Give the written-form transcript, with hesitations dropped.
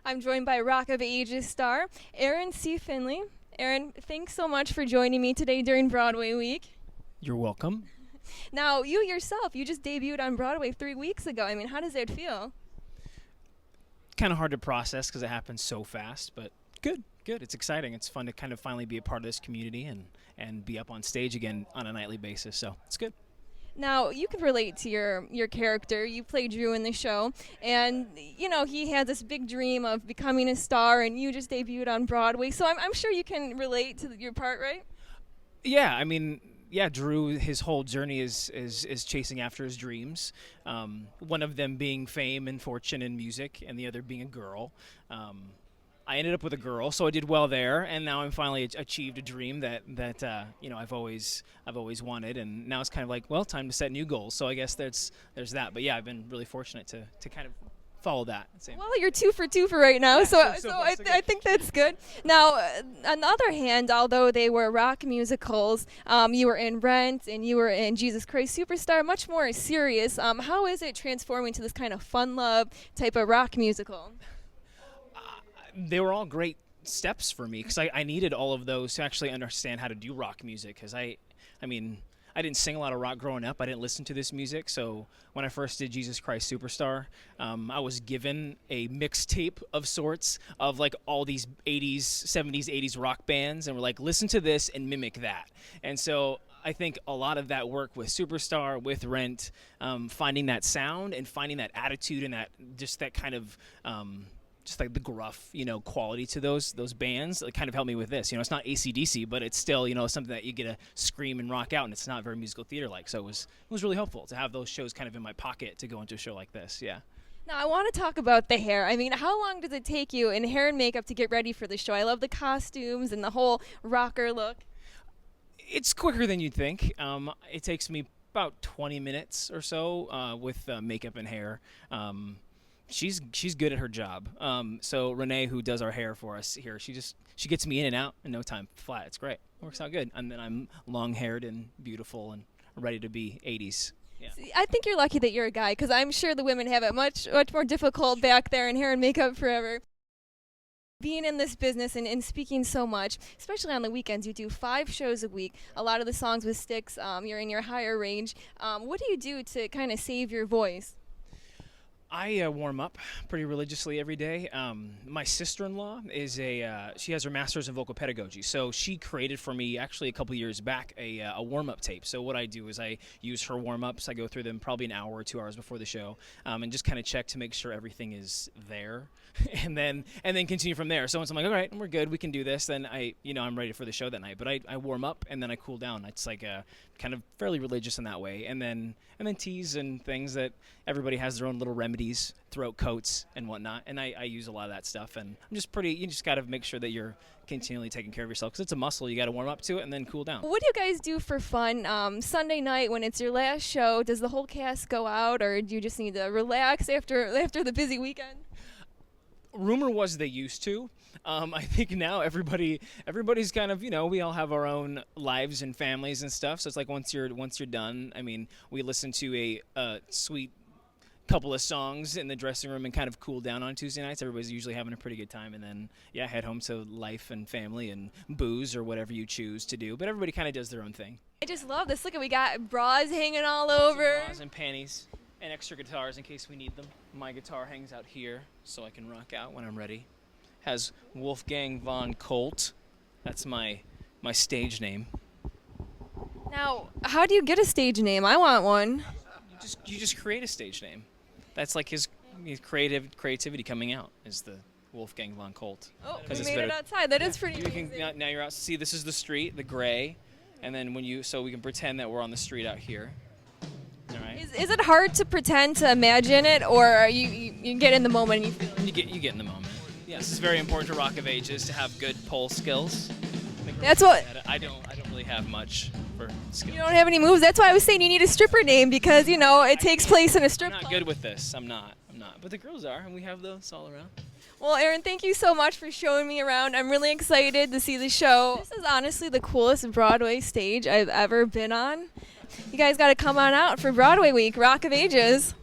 I'm joined by Rock of Ages star Aaron C. Finley. Aaron, thanks so much for joining me today during Broadway week. You're welcome. Now, you yourself, you just debuted on Broadway 3 weeks ago. I mean, how does it feel? Kind of hard to process because it happens so fast, but good. It's exciting. It's fun to kind of finally be a part of this community and be up on stage again on a nightly basis, so it's good. Now, you can relate to your character. You played Drew in the show, and, you know, he had this big dream of becoming a star, and you just debuted on Broadway, so I'm sure you can relate to your part, right? Yeah, I mean, yeah, Drew, his whole journey is chasing after his dreams. One of them being fame and fortune and music, and the other being a girl. I ended up with a girl, so I did well there, and now I'm finally achieved a dream that you know I've always wanted, and now it's kind of like, well, time to set new goals. So I guess there's that. But yeah, I've been really fortunate to kind of follow that. Well, you're 2 for 2 for right now, yeah, so I think that's good. Now, on the other hand, although they were rock musicals, you were in Rent and you were in Jesus Christ Superstar, much more serious. How is it transforming to this kind of fun love type of rock musical? They were all great steps for me because I needed all of those to actually understand how to do rock music. Because I mean, I didn't sing a lot of rock growing up. I didn't listen to this music. So when I first did Jesus Christ Superstar, I was given a mixtape of sorts of like all these 80s, 70s, 80s rock bands, and we're like, listen to this and mimic that. And so I think a lot of that work with Superstar, with Rent, finding that sound and finding that attitude and that just that kind of just like the gruff, you know, quality to those bands, it kind of helped me with this. You know, it's not AC/DC, but it's still, you know, something that you get to scream and rock out, and it's not very musical theater like. So it was really helpful to have those shows kind of in my pocket to go into a show like this. Yeah. Now, I want to talk about the hair. I mean, how long does it take you in hair and makeup to get ready for the show? I love the costumes and the whole rocker look. It's quicker than you'd think. It takes me about 20 minutes or so with makeup and hair. She's good at her job. So Renee, who does our hair for us here, she gets me in and out in no time flat. It's great. Works out good. And then I'm long-haired and beautiful and ready to be 80s. Yeah. See, I think you're lucky that you're a guy, because I'm sure the women have it much more difficult back there in hair and makeup forever. Being in this business and speaking so much, especially on the weekends, you do 5 shows a week. A lot of the songs with Styx, you're in your higher range. What do you do to kind of save your voice? I warm up pretty religiously every day. My sister-in-law she has her master's in vocal pedagogy, so she created for me actually a couple years back a warm-up tape. So what I do is I use her warm-ups. I go through them probably an hour or 2 hours before the show, and just kind of check to make sure everything is there, and then continue from there. So once I'm like, all right, we're good, we can do this, then I'm ready for the show that night. But I warm up and then I cool down. It's like kind of fairly religious in that way, and then teas and things that everybody has their own little remedies, throat coats and whatnot, and I use a lot of that stuff. And I'm just you just got to make sure that you're continually taking care of yourself because it's a muscle. You got to warm up to it and then cool down. What do you guys do for fun Sunday night when it's your last show? Does the whole cast go out, or do you just need to relax after the busy weekend? Rumor was they used to. I think now everybody's kind of, you know, we all have our own lives and families and stuff. So it's like once you're done, I mean, we listen to a sweet couple of songs in the dressing room and kind of cool down on Tuesday nights. Everybody's usually having a pretty good time, and then head home to life and family and booze or whatever you choose to do. But everybody kind of does their own thing. I just love this. Look, we got bras hanging all over. Bras and panties and extra guitars in case we need them. My guitar hangs out here so I can rock out when I'm ready. Has Wolfgang von Colt. That's my stage name. Now, how do you get a stage name? I want one. You just create a stage name. That's like his creativity coming out is the Wolfgang von Colt. Oh, we made it outside. That is pretty amazing. Now you're out. See, this is the street, the gray, and then so we can pretend that we're on the street out here. All right. Is it hard to pretend to imagine it, or you get in the moment and you feel it? You get in the moment. Yes, it's very important to Rock of Ages to have good pole skills. That's what I don't really have much for skills. You don't have any moves. That's why I was saying you need a stripper name, because you know it takes place in a strip club. I'm not good with this. I'm not. But the girls are, and we have those all around. Well, Aaron, thank you so much for showing me around. I'm really excited to see the show. This is honestly the coolest Broadway stage I've ever been on. You guys got to come on out for Broadway week, Rock of Ages.